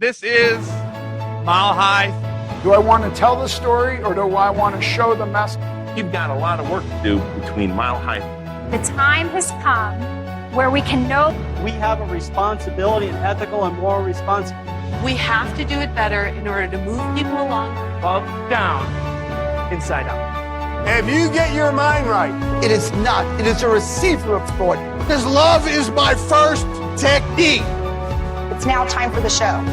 This is Mile High. Do I want to tell the story or do I want to show the message? You've got a lot of work to do between Mile High. The time has come where we can know we have a responsibility, an ethical and moral responsibility. We have to do it better in order to move people along. Up, down, inside out. If you get your mind right, it is not. It is a receiver of thought. Because love is my first technique. it's now time for the show.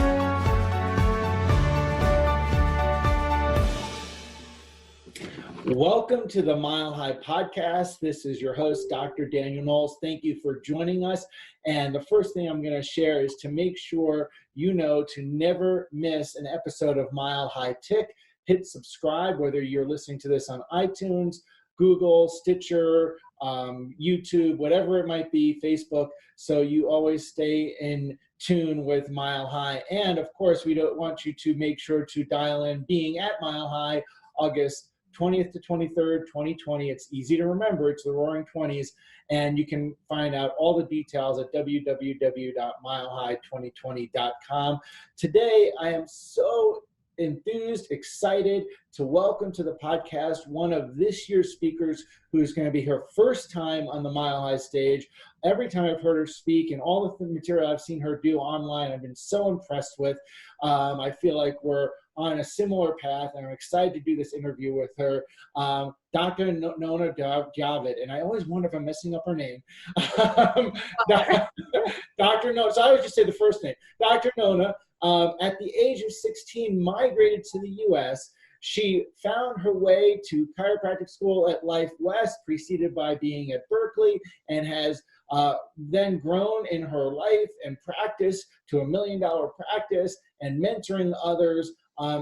Welcome to the Mile High Podcast. This is your host, Dr. Daniel Knowles. Thank you for joining us. And the first thing I'm going to share is to make sure you know to never miss an episode of Mile High Tick. Hit subscribe, whether you're listening to this on iTunes, Google, Stitcher, YouTube, whatever it might be, Facebook, so you always stay in tune with Mile High. And of course, we don't want you to make sure to dial in being at Mile High August 20th to 23rd, 2020. It's easy to remember. It's the Roaring 20s. And you can find out all the details at www.milehigh2020.com. Today, I am so enthused, excited to welcome to the podcast one of this year's speakers who's going to be her first time on the Mile High stage. Every time I've heard her speak and all the material I've seen her do online, I've been so impressed with. I feel like we're on a similar path, and I'm excited to do this interview with her. Dr. Nona Djavid, and I always wonder if I'm messing up her name. Dr. Nona, so I always just say the first name. Dr. Nona, at the age of 16, migrated to the U.S. She found her way to chiropractic school at Life West, preceded by being at Berkeley, and has then grown in her life and practice to $1 million practice and mentoring others.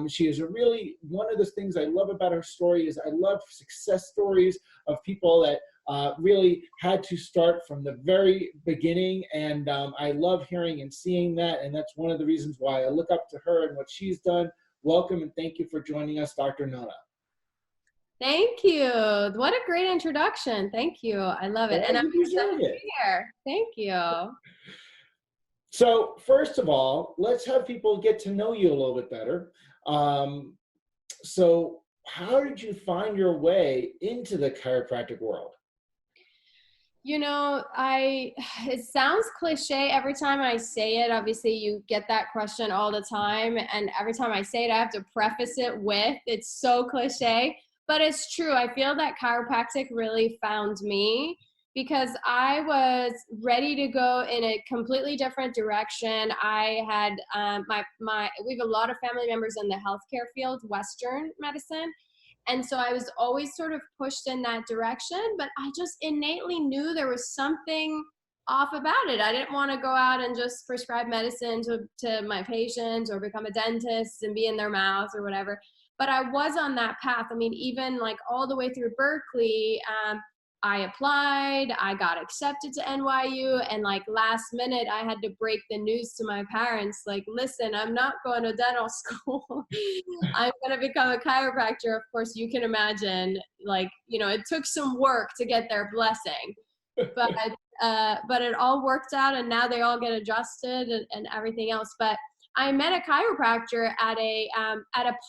She is one of the things I love about her story is I love success stories of people that really had to start from the very beginning, and I love hearing and seeing that, and that's one of the reasons why I look up to her and what she's done. Welcome and thank you for joining us, Dr. Nona. Thank you. What a great introduction. Thank you. I love it. And I'm excited to be here. Thank you. So first of all, let's have people get to know you a little bit better. So how did you find your way into the chiropractic world? You know, it sounds cliche every time I say it. Obviously, you get that question all the time. And every time I say it, I have to preface it with, it's so cliche. But it's true. I feel that chiropractic really found me because I was ready to go in a completely different direction. I had we have a lot of family members in the healthcare field, Western medicine. And so I was always sort of pushed in that direction, but I just innately knew there was something off about it. I didn't want to go out and just prescribe medicine to my patients or become a dentist and be in their mouth or whatever. But I was on that path. I mean, even like all the way through Berkeley, I applied, I got accepted to NYU, and like last minute I had to break the news to my parents, like, listen, I'm not going to dental school. I'm going to become a chiropractor. Of course, you can imagine, like, you know, it took some work to get their blessing, but it all worked out, and now they all get adjusted and everything else. But I met a chiropractor at a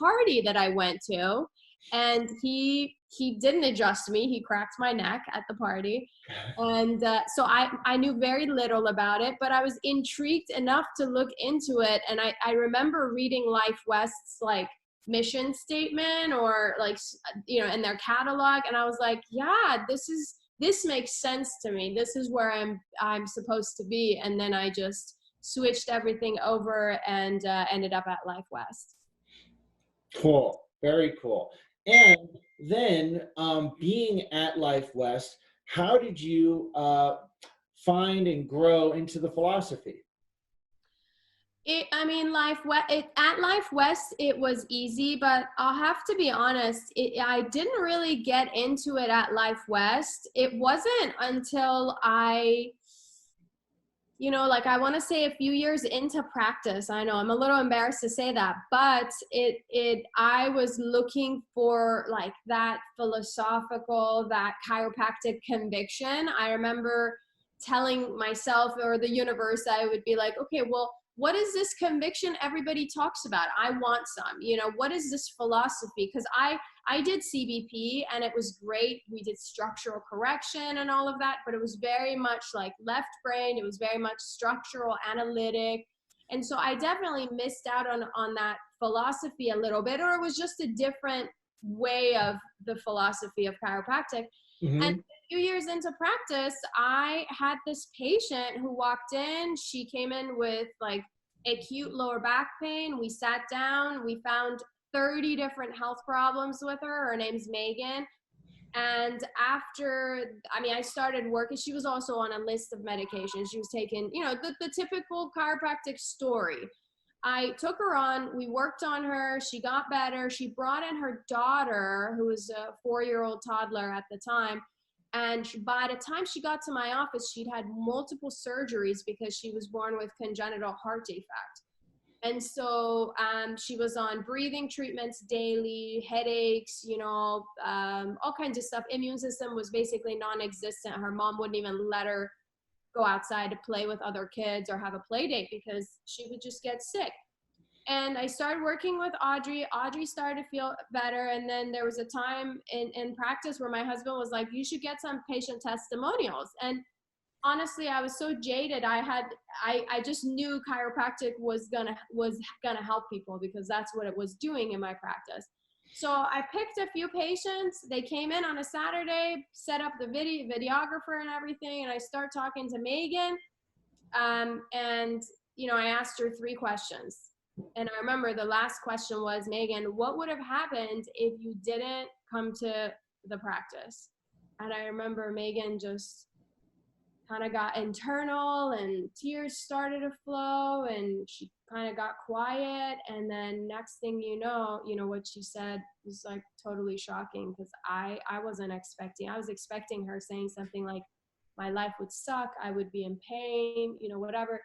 party that I went to, and he didn't adjust me. He cracked my neck at the party. And so I knew very little about it, but I was intrigued enough to look into it. And I remember reading Life West's like mission statement or like, you know, in their catalog. And I was like, yeah, this makes sense to me. This is where I'm supposed to be. And then I just switched everything over and ended up at Life West. Cool. Very cool. And then being at Life West, how did you find and grow into the philosophy? At Life West, it was easy, but I'll have to be honest, I didn't really get into it at Life West. It wasn't until I want to say a few years into practice. I know I'm a little embarrassed to say that, but I was looking for like that philosophical, that chiropractic conviction. I remember telling myself or the universe, I would be like, okay, well, what is this conviction everybody talks about? I want some, you know, what is this philosophy? Because I did CBP and it was great. We did structural correction and all of that, but it was very much like left brain. It was very much structural, analytic. And so I definitely missed out on that philosophy a little bit, or it was just a different way of the philosophy of chiropractic. Mm-hmm. And a few years into practice, I had this patient who walked in. She came in with like acute lower back pain. We sat down, we found 30 different health problems with her. Her name's Megan. And after, I mean, I started working, she was also on a list of medications. She was taking, you know, the typical chiropractic story. I took her on, we worked on her, she got better. She brought in her daughter, who was a 4-year-old toddler at the time. And by the time she got to my office, she'd had multiple surgeries because she was born with congenital heart defect. And so she was on breathing treatments daily, headaches, you know, all kinds of stuff. Immune system was basically non-existent. Her mom wouldn't even let her go outside to play with other kids or have a play date because she would just get sick. And I started working with Audrey. Audrey started to feel better. And then there was a time in practice where my husband was like, you should get some patient testimonials. And honestly, I was so jaded. I just knew chiropractic was gonna help people because that's what it was doing in my practice. So I picked a few patients. They came in on a Saturday, set up the videographer and everything, and I start talking to Megan. And you know, I asked her 3 questions. And I remember the last question was, Megan, what would have happened if you didn't come to the practice? And I remember Megan just kind of got internal and tears started to flow and she kind of got quiet. And then next thing you know what she said was like totally shocking because I wasn't expecting. I was expecting her saying something like, my life would suck, I would be in pain, you know, whatever.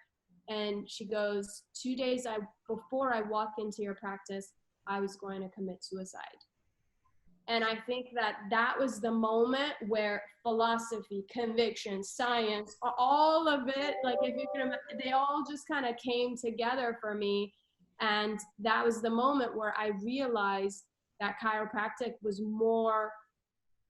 And she goes, 2 days before I walked into your practice, I was going to commit suicide. And I think that was the moment where philosophy, conviction, science, all of it, like if you can imagine, they all just kind of came together for me. And that was the moment where I realized that chiropractic was more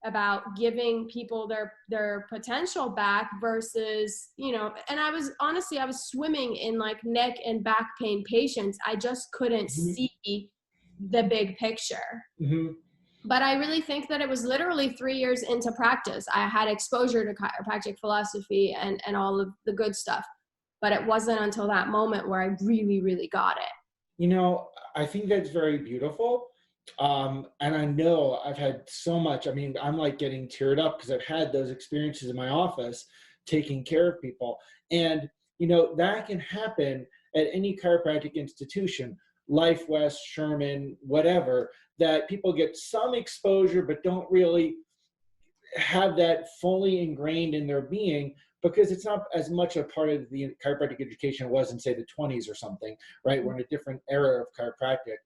about giving people their potential back versus, you know, and I was swimming in like neck and back pain patients. I just couldn't see the big picture. Mm-hmm. But I really think that it was literally 3 years into practice. I had exposure to chiropractic philosophy and all of the good stuff. But it wasn't until that moment where I really, really got it. You know, I think that's very beautiful. And I know I've had so much, I mean, I'm like getting teared up because I've had those experiences in my office taking care of people. And, you know, that can happen at any chiropractic institution, Life West, Sherman, whatever, that people get some exposure but don't really have that fully ingrained in their being because it's not as much a part of the chiropractic education it was in, say, the 20s or something, right? We're in a different era of chiropractic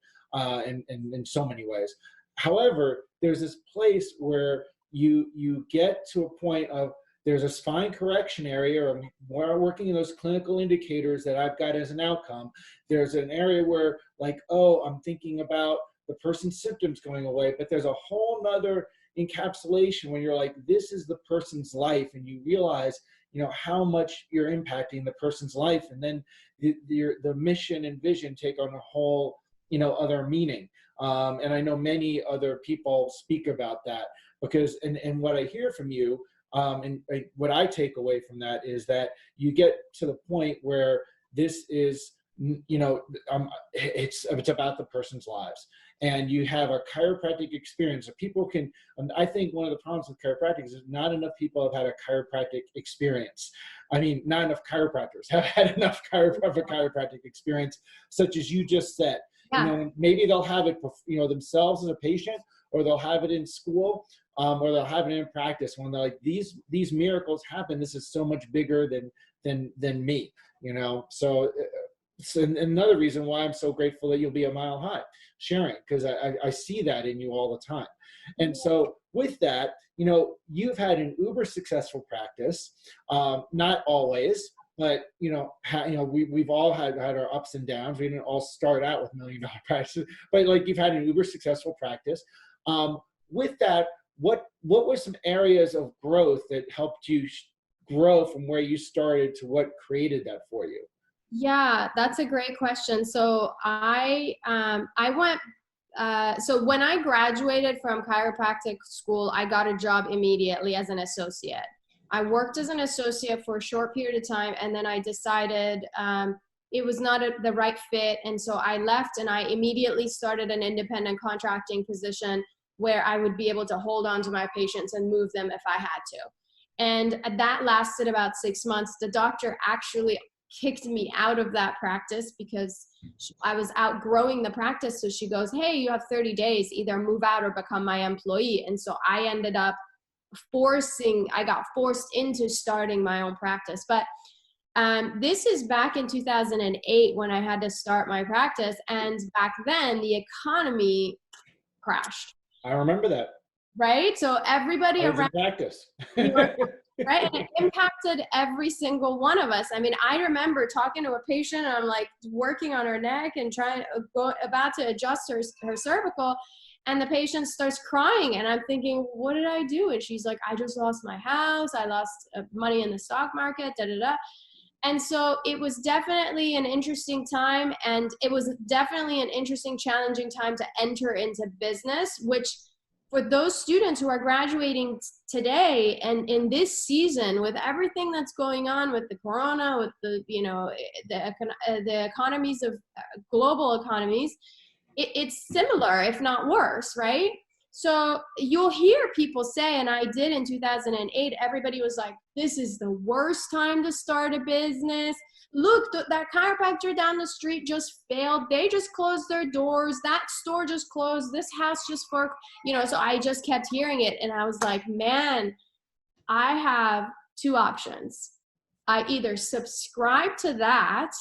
in so many ways. However, there's this place where you get to a point of there's a spine correction area or we're working in those clinical indicators that I've got as an outcome. There's an area where like, oh, I'm thinking about the person's symptoms going away, but there's a whole nother encapsulation when you're like, this is the person's life and you realize, you know, how much you're impacting the person's life. And then the mission and vision take on a whole, you know, other meaning. And I know many other people speak about that because, and what I hear from you, and what I take away from that is that you get to the point where this is, you know, it's about the person's lives. And you have a chiropractic experience. People can, I think one of the problems with chiropractic is not enough people have had a chiropractic experience. I mean, not enough chiropractors have had enough chiropractic experience, such as you just said. Yeah. You know, maybe they'll have it, you know, themselves as a patient, or they'll have it in school, or they'll have it in practice when they're like, these miracles happen. This is so much bigger than me, you know? So another reason why I'm so grateful that you'll be a mile high sharing, because I see that in you all the time. And so with that, you know, you've had an uber successful practice, not always, but we've all had our ups and downs. We didn't all start out with $1 million practices, but like you've had an uber successful practice. With that, what were some areas of growth that helped you grow from where you started to what created that for you? Yeah, that's a great question. So I went. So when I graduated from chiropractic school, I got a job immediately as an associate. I worked as an associate for a short period of time, and then I decided it was not the right fit. And so I left, and I immediately started an independent contracting position where I would be able to hold on to my patients and move them if I had to. And that lasted about 6 months. The doctor actually kicked me out of that practice because I was outgrowing the practice. So she goes, hey, you have 30 days, either move out or become my employee. And so I ended up I got forced into starting my own practice. But this is back in 2008 when I had to start my practice. And back then the economy crashed. I remember that. Right? So everybody I was around in practice. right? And it impacted every single one of us. I mean, I remember talking to a patient, and I'm like working on her neck and about to adjust her cervical, and the patient starts crying, and I'm thinking, what did I do? And she's like, I just lost my house. I lost money in the stock market, da da da. And so it was definitely an interesting time, and it was definitely an interesting, challenging time to enter into business, which for those students who are graduating today and in this season, with everything that's going on with the corona, with the economies of global economies, it's similar, if not worse, right? So you'll hear people say, and I did in 2008, everybody was like, this is the worst time to start a business. Look, that chiropractor down the street just failed. They just closed their doors. That store just closed. This house just forked. So I just kept hearing it. And I was like, man, I have two options. I either subscribe to that,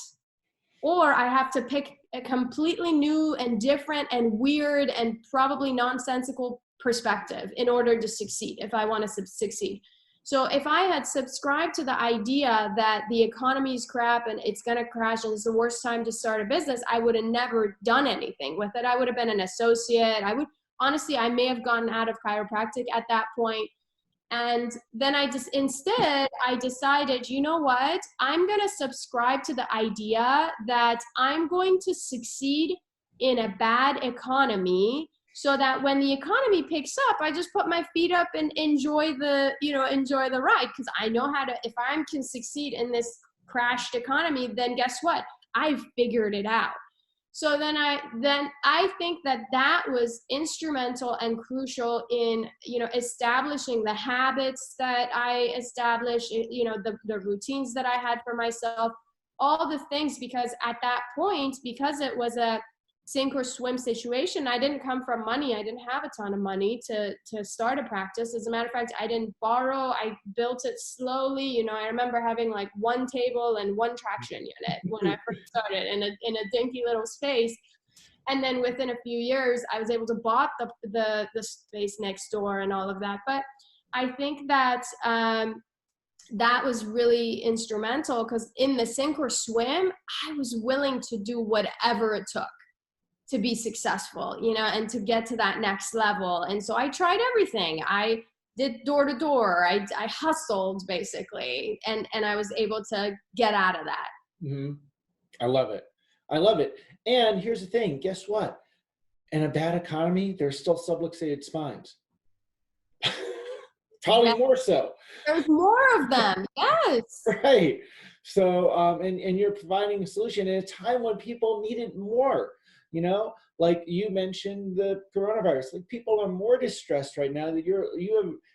or I have to pick a completely new and different and weird and probably nonsensical perspective in order to succeed, if I want to succeed. So if I had subscribed to the idea that the economy is crap and it's going to crash and it's the worst time to start a business, I would have never done anything with it. I would have been an associate. I may have gotten out of chiropractic at that point. And then instead I decided, you know what? I'm going to subscribe to the idea that I'm going to succeed in a bad economy, so that when the economy picks up, I just put my feet up and enjoy the ride. Because I know if I can succeed in this crashed economy, then guess what? I've figured it out. So then I think that was instrumental and crucial in, establishing the habits that I established, the routines that I had for myself, all the things, because at that point, because it was a sink or swim situation, I didn't come from money. I didn't have a ton of money to start a practice. As a matter of fact, I didn't borrow. I built it slowly. I remember having like one table and one traction unit when I first started in a dinky little space. And then within a few years, I was able to bought the space next door and all of that. But I think that that was really instrumental, because in the sink or swim, I was willing to do whatever it took to be successful, and to get to that next level. And so I tried everything. I did door to door. I hustled basically. And I was able to get out of that. Mm-hmm. I love it. And here's the thing. Guess what? In a bad economy, there's still subluxated spines. Probably more so. There's more of them. Yes. Right. So, and you're providing a solution at a time when people need it more. Like you mentioned the coronavirus, like people are more distressed right now that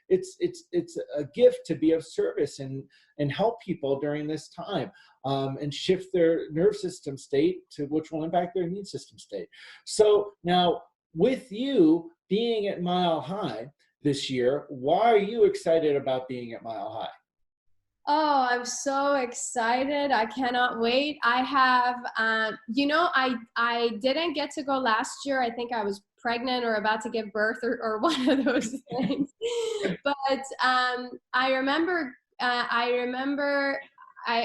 it's a gift to be of service and help people during this time, and shift their nerve system state to which will impact their immune system state. So now with you being at Mile High this year, why are you excited about being at Mile High? Oh, I'm so excited. I cannot wait. I have, I didn't get to go last year. I think I was pregnant or about to give birth or one of those things. But I remember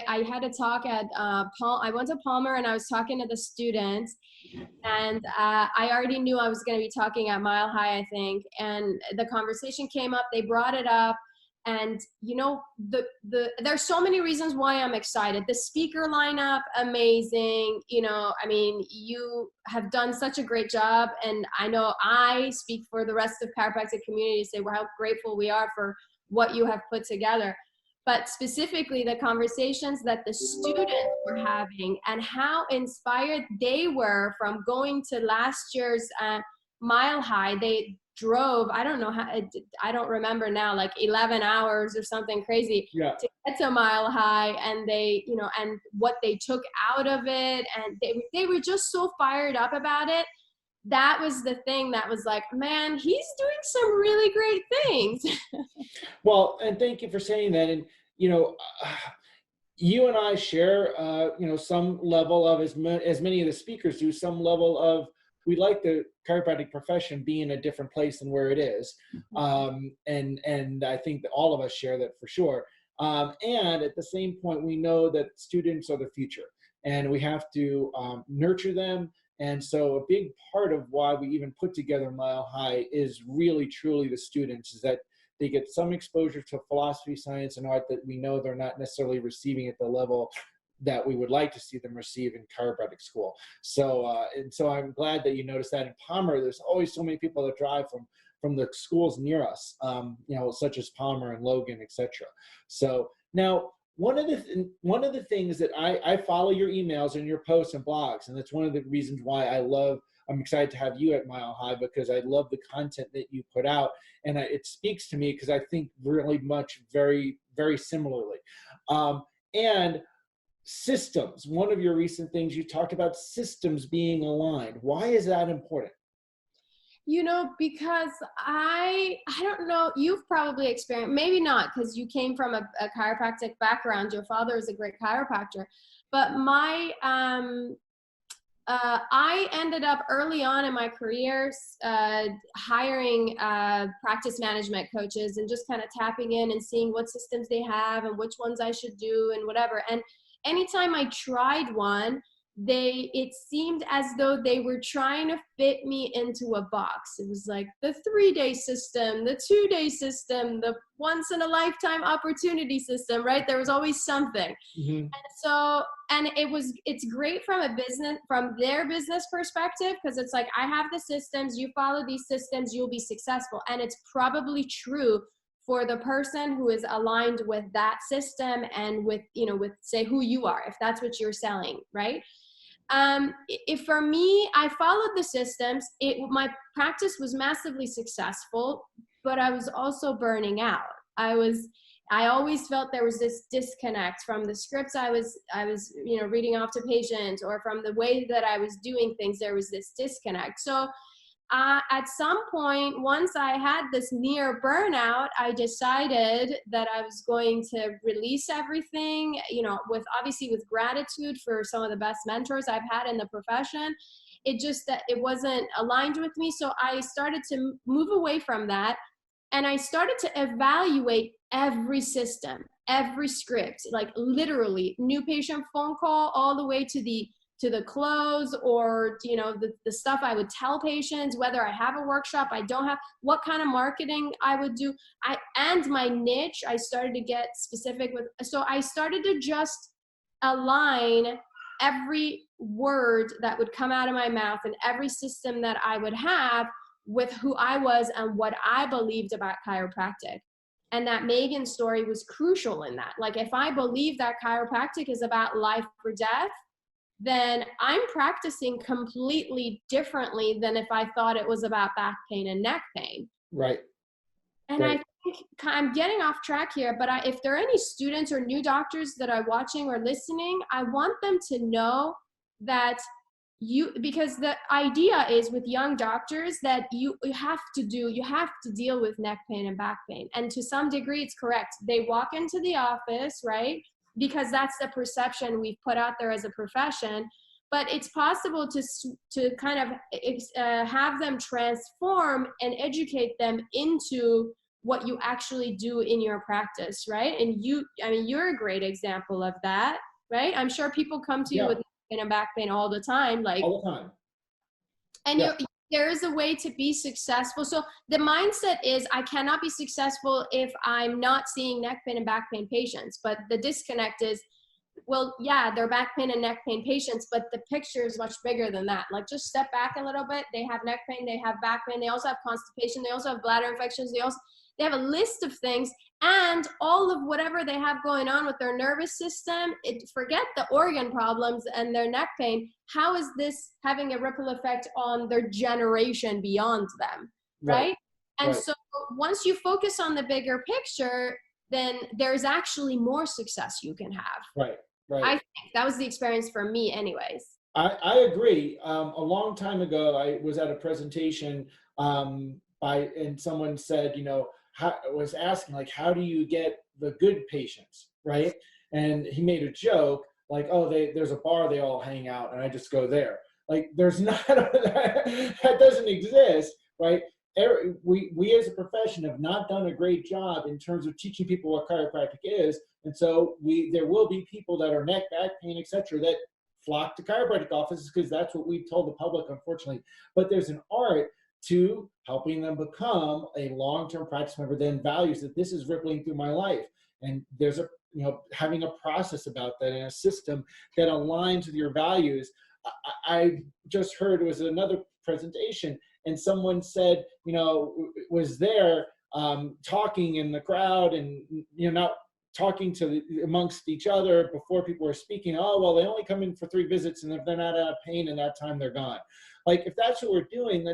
I had a talk at I went to Palmer and I was talking to the students, and I already knew I was going to be talking at Mile High, I think, and the conversation came up, they brought it up, and you know, there's so many reasons why I'm excited. The speaker lineup, amazing. You know, I mean, you have done such a great job, and I know I speak for the rest of chiropractic community to say how grateful we are for what you have put together. But specifically the conversations that the students were having and how inspired they were from going to last year's Mile High. They drove, I don't know how, I don't remember now, like 11 hours or something crazy to get to Mile High, and they, you know, and what they took out of it, and they were just so fired up about it. That was the thing that was like, man, he's doing some really great things. Well, and thank you for saying that. And, you know, you and I share, you know, some level of, as many of the speakers do, some level of, we like the chiropractic profession being in a different place than where it is. And I think that all of us share that for sure. And at the same point, we know that students are the future, and we have to nurture them. And so a big part of why we even put together Mile High is really, truly the students, is that they get some exposure to philosophy, science, and art that we know they're not necessarily receiving at the level that we would like to see them receive in chiropractic school. So, and so I'm glad that you noticed that. In Palmer, there's always so many people that drive from the schools near us, you know, such as Palmer and Logan, etc. So now, one of the things that I follow your emails and your posts and blogs, and that's one of the reasons why I'm excited to have you at Mile High, because I love the content that you put out, and it speaks to me because I think really much very, very similarly. And systems, one of your recent things, you talked about systems being aligned. Why is that important? You know, because I don't know, you've probably experienced, maybe not, because you came from a chiropractic background. Your father is a great chiropractor. But I ended up early on in my career hiring practice management coaches and just kind of tapping in and seeing what systems they have and which ones I should do and whatever. And anytime I tried one, it seemed as though they were trying to fit me into a box. It was like the 3-day system, the 2-day system, the once in a lifetime opportunity system, right? There was always something. Mm-hmm. And so, and it's great from their business perspective, because it's like, I have the systems, you follow these systems, you'll be successful. And it's probably true for the person who is aligned with that system and with, you know, with say who you are, if that's what you're selling, right? If for me, I followed the systems, my practice was massively successful, but I was also burning out. I always felt there was this disconnect from the scripts I was, you know, reading off to patients, or from the way that I was doing things, there was this disconnect. So at some point, once I had this near burnout, I decided that I was going to release everything, you know, obviously with gratitude for some of the best mentors I've had in the profession. It just that it wasn't aligned with me. So I started to move away from that, and I started to evaluate every system, every script, like literally new patient phone call all the way to the close, or, you know, the stuff I would tell patients, whether I have a workshop, I don't have, what kind of marketing I would do. And my niche, I started to get specific with, so I started to just align every word that would come out of my mouth and every system that I would have with who I was and what I believed about chiropractic. And that Megan story was crucial in that. Like, if I believe that chiropractic is about life or death, then I'm practicing completely differently than if I thought it was about back pain and neck pain. Right. And right. I think I'm getting off track here, but if there are any students or new doctors that are watching or listening, I want them to know that because the idea is with young doctors that you have to deal with neck pain and back pain. And to some degree, it's correct. They walk into the office, right? Because that's the perception we've put out there as a profession. But it's possible to kind of have them transform and educate them into what you actually do in your practice, right? And you're a great example of that, right? I'm sure people come to you with neck pain and back pain all the time, like all the time. And there is a way to be successful. So the mindset is, I cannot be successful if I'm not seeing neck pain and back pain patients. But the disconnect is, well, yeah, they're back pain and neck pain patients, but the picture is much bigger than that. Like, just step back a little bit. They have neck pain, they have back pain, they also have constipation, they also have bladder infections, they have a list of things, and all of whatever they have going on with their nervous system. Forget the organ problems and their neck pain. How is this having a ripple effect on their generation beyond them, right? And so once you focus on the bigger picture, then there's actually more success you can have. Right. I think that was the experience for me anyways. I agree. A long time ago, I was at a presentation and someone said, was asking, like, how do you get the good patients, right? And he made a joke like, oh, there's a bar they all hang out and I just go there. Like, there's not, that doesn't exist, right? We as a profession have not done a great job in terms of teaching people what chiropractic is. And so there will be people that are neck, back pain, etc., that flock to chiropractic offices because that's what we've told the public, unfortunately. But there's an art to helping them become a long-term practice member, then values that this is rippling through my life. And there's having a process about that and a system that aligns with your values. I just heard, it was another presentation, and someone said, was there talking in the crowd and, not talking amongst each other before people were speaking. Oh, well, they only come in for 3 visits, and if they're not out of pain in that time, they're gone. Like, if that's what we're doing,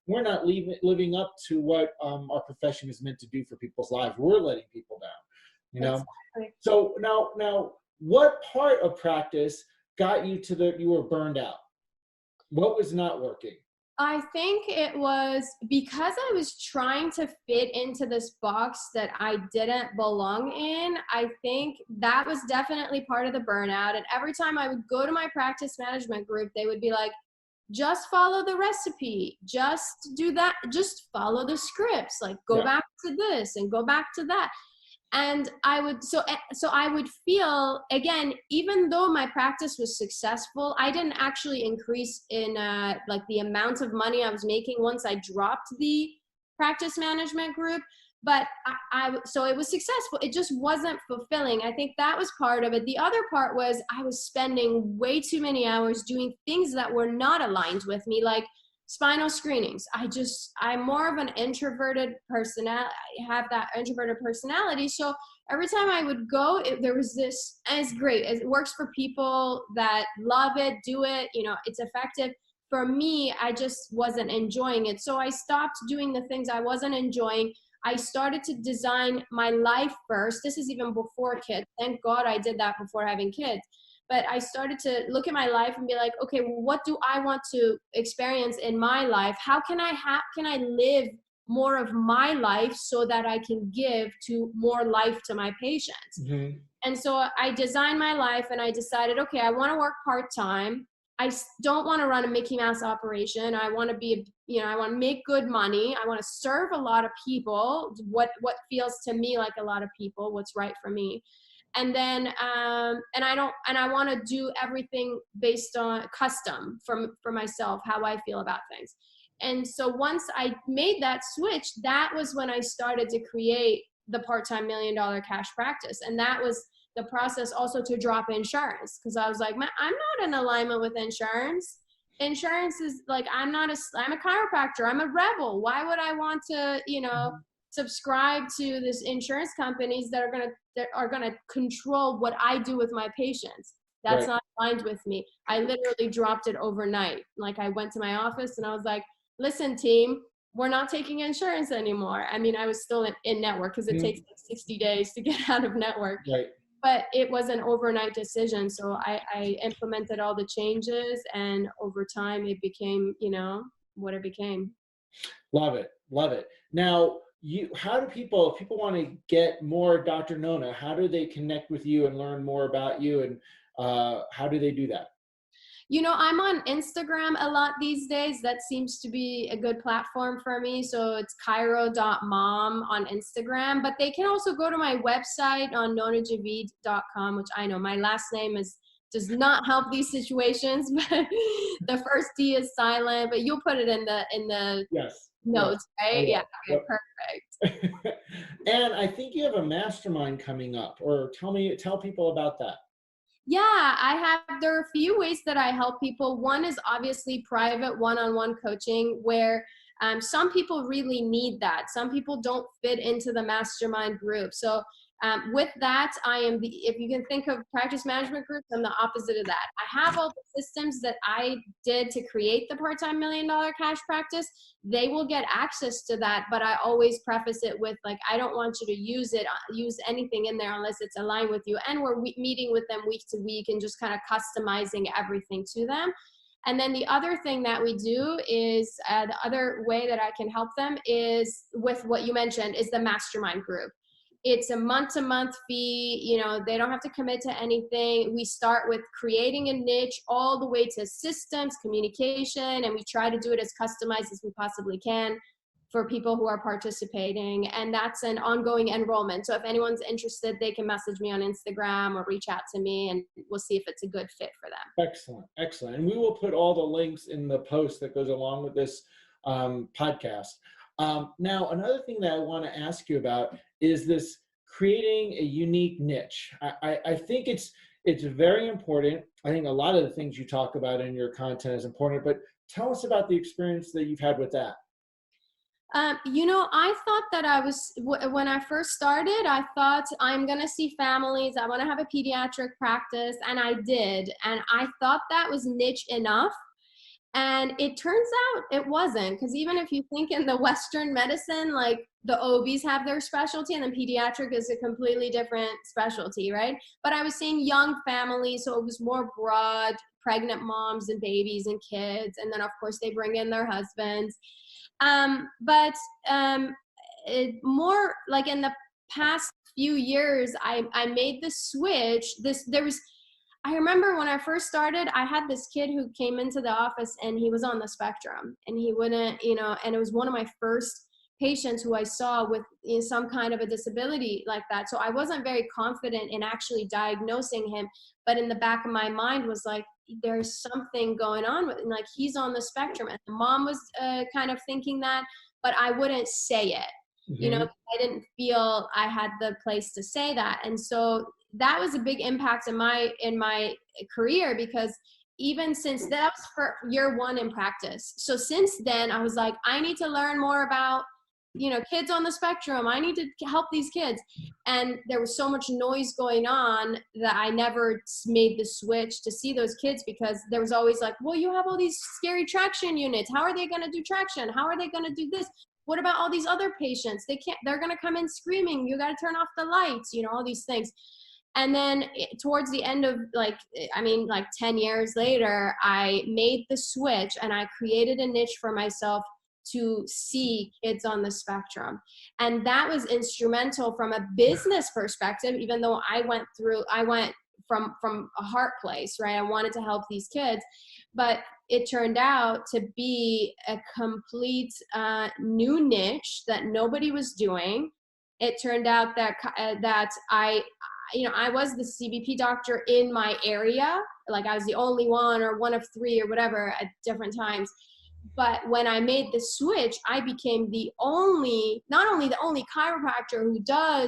we're not living up to what our profession is meant to do for people's lives. We're letting people down, Exactly. So now, what part of practice got you you were burned out? What was not working? I think it was because I was trying to fit into this box that I didn't belong in. I think that was definitely part of the burnout. And every time I would go to my practice management group, they would be like, just follow the recipe, just do that, just follow the scripts, like go back to this and go back to that. And I would, so I would feel, again, even though my practice was successful, I didn't actually increase in like the amount of money I was making once I dropped the practice management group. But so it was successful. It just wasn't fulfilling. I think that was part of it. The other part was I was spending way too many hours doing things that were not aligned with me, like spinal screenings. I'm more of an introverted personality. I have that introverted personality. So every time I would go, there was this, and it's great. It works for people that love it, do it, it's effective. For me, I just wasn't enjoying it. So I stopped doing the things I wasn't enjoying. I started to design my life first. This is even before kids. Thank God I did that before having kids. But I started to look at my life and be like, okay, well, what do I want to experience in my life? How can I live more of my life so that I can give to more life to my patients? Mm-hmm. And so I designed my life and I decided, okay, I want to work part-time. I don't want to run a Mickey Mouse operation. I want to I want to make good money. I want to serve a lot of people, what feels to me like a lot of people, what's right for me. And then, and I want to do everything based on custom for myself, how I feel about things. And so once I made that switch, that was when I started to create the part-time $1 million cash practice. And that was the process also to drop insurance, because I was like, man, I'm not in alignment with insurance. Insurance is like, I'm a chiropractor. I'm a rebel. Why would I want to, subscribe to this insurance companies that are gonna control what I do with my patients? That's not aligned with me. I literally dropped it overnight. Like, I went to my office and I was like, listen, team, we're not taking insurance anymore. I mean, I was still in network because it takes like 60 days to get out of network. Right. But it was an overnight decision. So I implemented all the changes, and over time it became, what it became. Love it. Love it. Now, how do if people want to get more Dr. Nona, how do they connect with you and learn more about you, and how do they do that? You know, I'm on Instagram a lot these days. That seems to be a good platform for me. So it's chiro.mom on Instagram, but they can also go to my website on nonadjavid.com, which I know my last name does not help these situations, but the first D is silent, but you'll put it in the Yes. notes, right? Yeah, okay, Perfect. And I think you have a mastermind coming up, or tell people about that. Yeah, there are a few ways that I help people. One is obviously private one-on-one coaching where some people really need that. Some people don't fit into the mastermind group. So with that, if you can think of practice management groups, I'm the opposite of that. I have all the systems that I did to create the part-time $1 million cash practice. They will get access to that, but I always preface it with like, I don't want you to use anything in there unless it's aligned with you. And we're meeting with them week to week and just kind of customizing everything to them. And then the other thing that we do is the other way that I can help them is with what you mentioned is the mastermind group. It's a month-to-month fee. You know, they don't have to commit to anything. We start with creating a niche all the way to systems, communication, and we try to do it as customized as we possibly can for people who are participating. And that's an ongoing enrollment. So if anyone's interested, they can message me on Instagram or reach out to me and we'll see if it's a good fit for them. Excellent. Excellent. And we will put all the links in the post that goes along with this podcast. Now, another thing that I want to ask you about is this creating a unique niche. I think it's very important. I think a lot of the things you talk about in your content is important, but tell us about the experience that you've had with that. You know, I thought that when I first started, I thought I'm going to see families. I want to have a pediatric practice. And I did. And I thought that was niche enough. And it turns out it wasn't, because even if you think in the Western medicine, like the OBs have their specialty and then pediatric is a completely different specialty, right? But I was seeing young families, so it was more broad, pregnant moms and babies and kids. And then of course they bring in their husbands. More like in the past few years, I made the switch. I remember when I first started, I had this kid who came into the office and he was on the spectrum and he wouldn't, and it was one of my first patients who I saw with some kind of a disability like that. So I wasn't very confident in actually diagnosing him, but in the back of my mind was like, there's something going on with him, like he's on the spectrum. And the mom was kind of thinking that, but I wouldn't say it, Mm-hmm. I didn't feel I had the place to say that. And so that was a big impact in my career, because even since that was for year one in practice. So since then I was like, I need to learn more about, kids on the spectrum. I need to help these kids. And there was so much noise going on that I never made the switch to see those kids, because there was always like, well, you have all these scary traction units. How are they going to do traction? How are they going to do this? What about all these other patients? They're going to come in screaming. You got to turn off the lights, all these things. And then towards the end of 10 years later, I made the switch and I created a niche for myself to see kids on the spectrum. And that was instrumental from a business perspective, even though I went from a heart place, right? I wanted to help these kids, but it turned out to be a complete new niche that nobody was doing. It turned out that I was the CBP doctor in my area. Like I was the only one or one of three or whatever at different times. But when I made the switch, I became not only the only chiropractor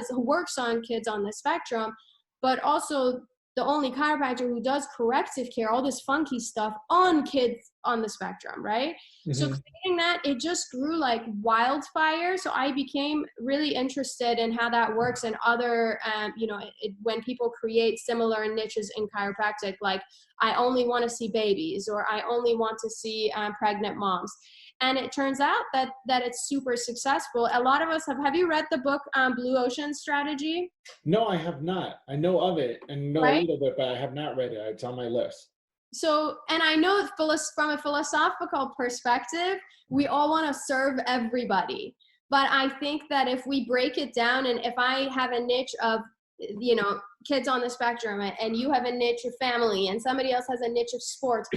who works on kids on the spectrum, but also the only chiropractor who does corrective care, all this funky stuff on kids on the spectrum, right? Mm-hmm. So creating that, it just grew like wildfire. So I became really interested in how that works and other, when people create similar niches in chiropractic, like I only want to see babies or I only want to see pregnant moms. And it turns out that it's super successful. A lot of us have you read the book Blue Ocean Strategy? No, I have not. I know of it and know a little bit, but I have not read it. It's on my list. So, and I know from a philosophical perspective, we all want to serve everybody. But I think that if we break it down and if I have a niche of, you know, kids on the spectrum, and you have a niche of family and somebody else has a niche of sports.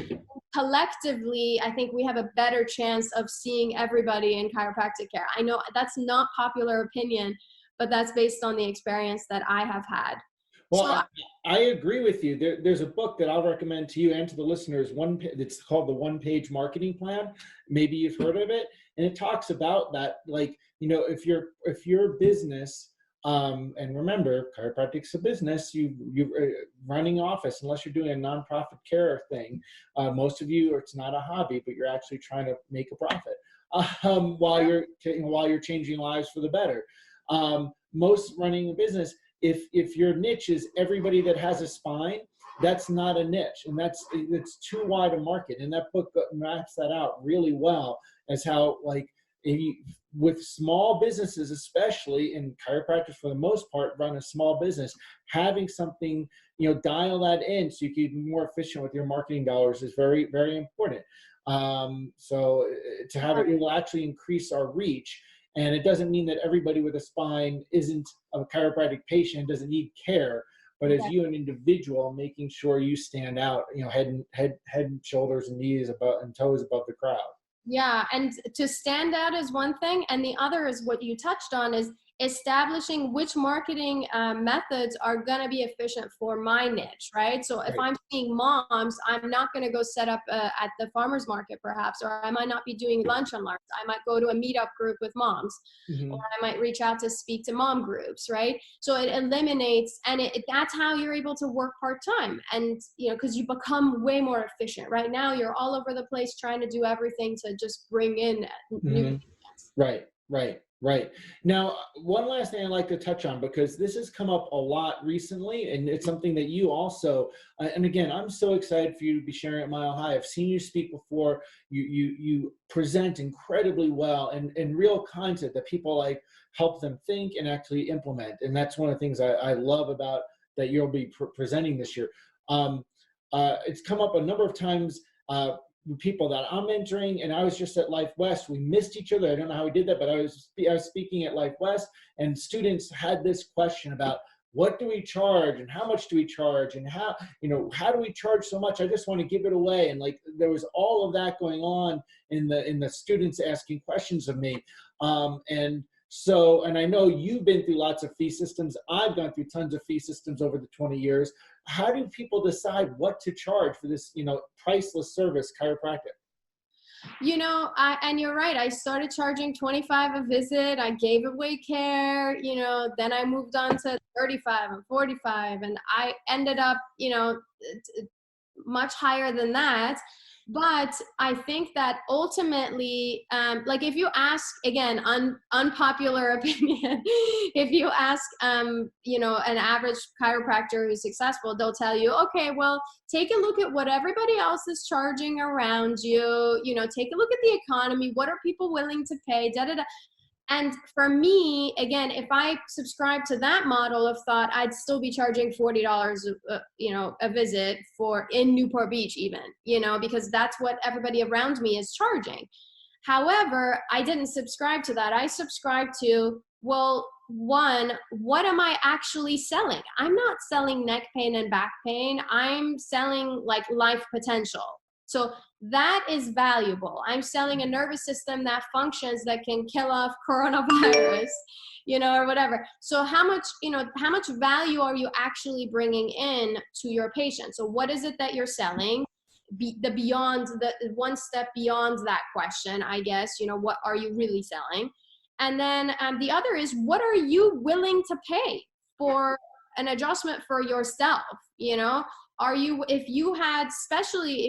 Collectively, I think we have a better chance of seeing everybody in chiropractic care. I know that's not popular opinion, but that's based on the experience that I have had. Well, So, I agree with you. There's a book that I'll recommend to you and to the listeners. It's called The One Page Marketing Plan. Maybe you've heard of it, and it talks about that. Like, you know, if your business, and remember, chiropractic's a business. You running office, unless you're doing a nonprofit care thing. Most of you, it's not a hobby, but you're actually trying to make a profit while you're changing lives for the better. Most running a business, if your niche is everybody that has a spine, that's not a niche, and it's too wide a market. And that book maps that out really well as how, like, with small businesses, especially in chiropractic for the most part, run a small business, having something, you know, dial that in so you can be more efficient with your marketing dollars is very, very important. So to have it will actually increase our reach. And it doesn't mean that everybody with a spine isn't a chiropractic patient, doesn't need care, but as you, an individual, making sure you stand out, you know, head and shoulders and knees above and toes above the crowd. yeah, and to stand out is one thing, and the other is what you touched on, is establishing which marketing methods are going to be efficient for my niche, right? So if I'm seeing moms, I'm not going to go set up at the farmer's market perhaps, or I might not be doing lunch and learns. I might go to a meetup group with moms, or I might reach out to speak to mom groups, right? So it eliminates, and that's how you're able to work part-time, and, you know, because you become way more efficient. Right now, you're all over the place trying to do everything to just bring in new clients. Right. Now, one last thing I'd like to touch on, because this has come up a lot recently, and it's something that you also, and again, I'm so excited for you to be sharing at Mile High. I've seen you speak before. You present incredibly well, and real content that people like help them think and actually implement. And that's one of the things I love about that you'll be presenting this year. It's come up a number of times, people that I'm mentoring, and I was just at Life West. We missed each other. I don't know how we did that, but I was speaking at Life West, and students had this question about, what do we charge, and how much do we charge, and how do we charge so much? I just want to give it away. And like, there was all of that going on in the students asking questions of me. And I know you've been through lots of fee systems. I've gone through tons of fee systems over the 20 years. How do people decide what to charge for this, priceless service, chiropractic? And you're right. I started charging $25 a visit. I gave away care, then I moved on to $35 and $45, and I ended up, much higher than that. But I think that ultimately, like, if you ask, again, unpopular opinion, if you ask, an average chiropractor who's successful, they'll tell you, okay, well, take a look at what everybody else is charging around you, take a look at the economy. What are people willing to pay? And for me, again, if I subscribe to that model of thought, I'd still be charging $40, a visit in Newport Beach even, because that's what everybody around me is charging. However, I didn't subscribe to that. I subscribed to, well, one, what am I actually selling? I'm not selling neck pain and back pain. I'm selling like life potential. So that is valuable. I'm selling a nervous system that functions, that can kill off coronavirus, or whatever. So how much value are you actually bringing in to your patient? So what is it that you're selling? The one step beyond that question, I guess, what are you really selling? And then the other is, what are you willing to pay for an adjustment for yourself? If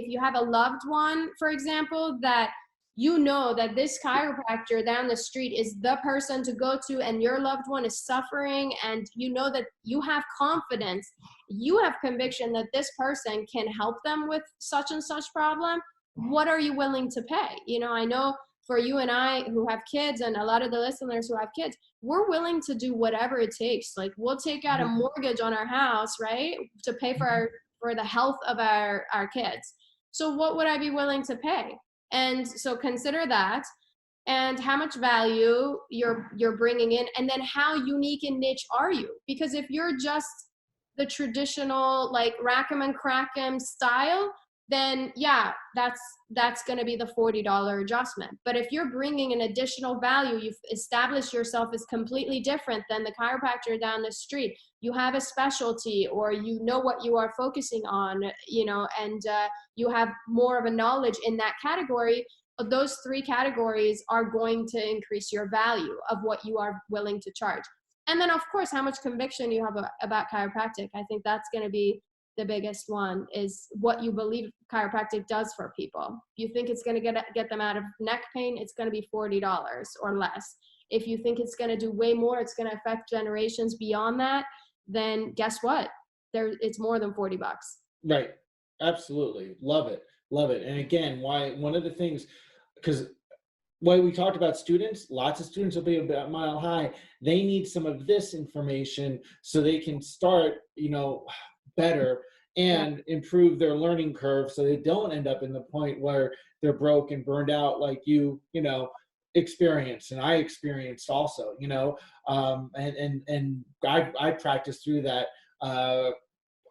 you have a loved one, for example, that that this chiropractor down the street is the person to go to, and your loved one is suffering, and that you have confidence, you have conviction that this person can help them with such and such problem, what are you willing to pay? I know for you and I who have kids, and a lot of the listeners who have kids, we're willing to do whatever it takes. Like, we'll take out a mortgage on our house, right, to pay for the health of our kids. So what would I be willing to pay? And so consider that. and how much value you're bringing in, and then how unique and niche are you? Because if you're just the traditional like rack 'em and crack 'em style, then yeah, that's going to be the $40 adjustment. But if you're bringing an additional value, you've established yourself as completely different than the chiropractor down the street, you have a specialty, or you know what you are focusing on, you know, and you have more of a knowledge in that category, those three categories are going to increase your value of what you are willing to charge. And then of course, how much conviction you have about chiropractic. I think that's going to be the biggest one, is what you believe chiropractic does for people. If you think it's going to get them out of neck pain, it's going to be $40 or less. If you think it's going to do way more, it's going to affect generations beyond that, then guess what? It's more than $40. Right. Absolutely. Love it. Love it. And again, one of the things, because when we talked about students, lots of students will be about Mile High. They need some of this information so they can start, you know, better and improve their learning curve, so they don't end up in the point where they're broke and burned out like you know, experienced, and I experienced also, you know, and I practiced through that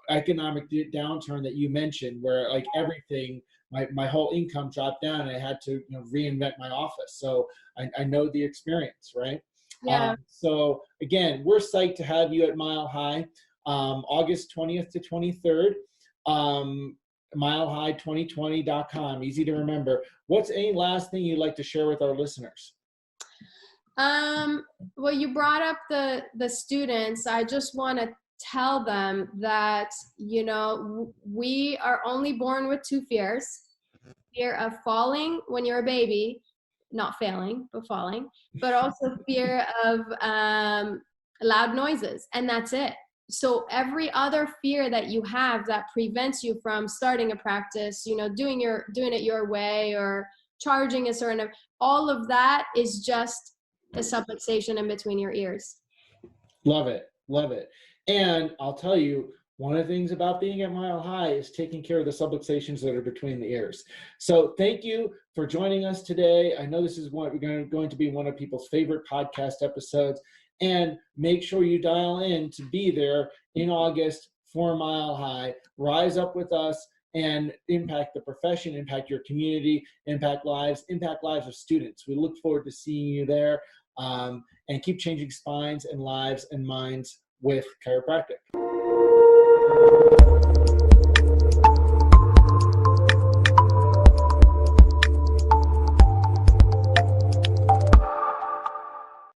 economic downturn that you mentioned, where like everything, my whole income dropped down, and I had to, you know, reinvent my office. So I know the experience, right? Yeah. So again, we're psyched to have you at Mile High, August 20th to 23rd, milehigh2020.com, easy to remember. What's any last thing you'd like to share with our listeners? Well, you brought up the students. I just want to tell them that, you know, we are only born with two fears: fear of falling when you're a baby, not failing, but falling, but also fear of loud noises, and that's it. So every other fear that you have that prevents you from starting a practice, you know, doing it your way, or charging a certain, all of that is just a subluxation in between your ears. Love it. Love it. And I'll tell you, one of the things about being at Mile High is taking care of the subluxations that are between the ears. So thank you for joining us today. I know this is going to be one of people's favorite podcast episodes. And make sure you dial in to be there in August for Mile High. Rise up with us and impact the profession, impact your community, impact lives of students. We look forward to seeing you there, and keep changing spines and lives and minds with chiropractic.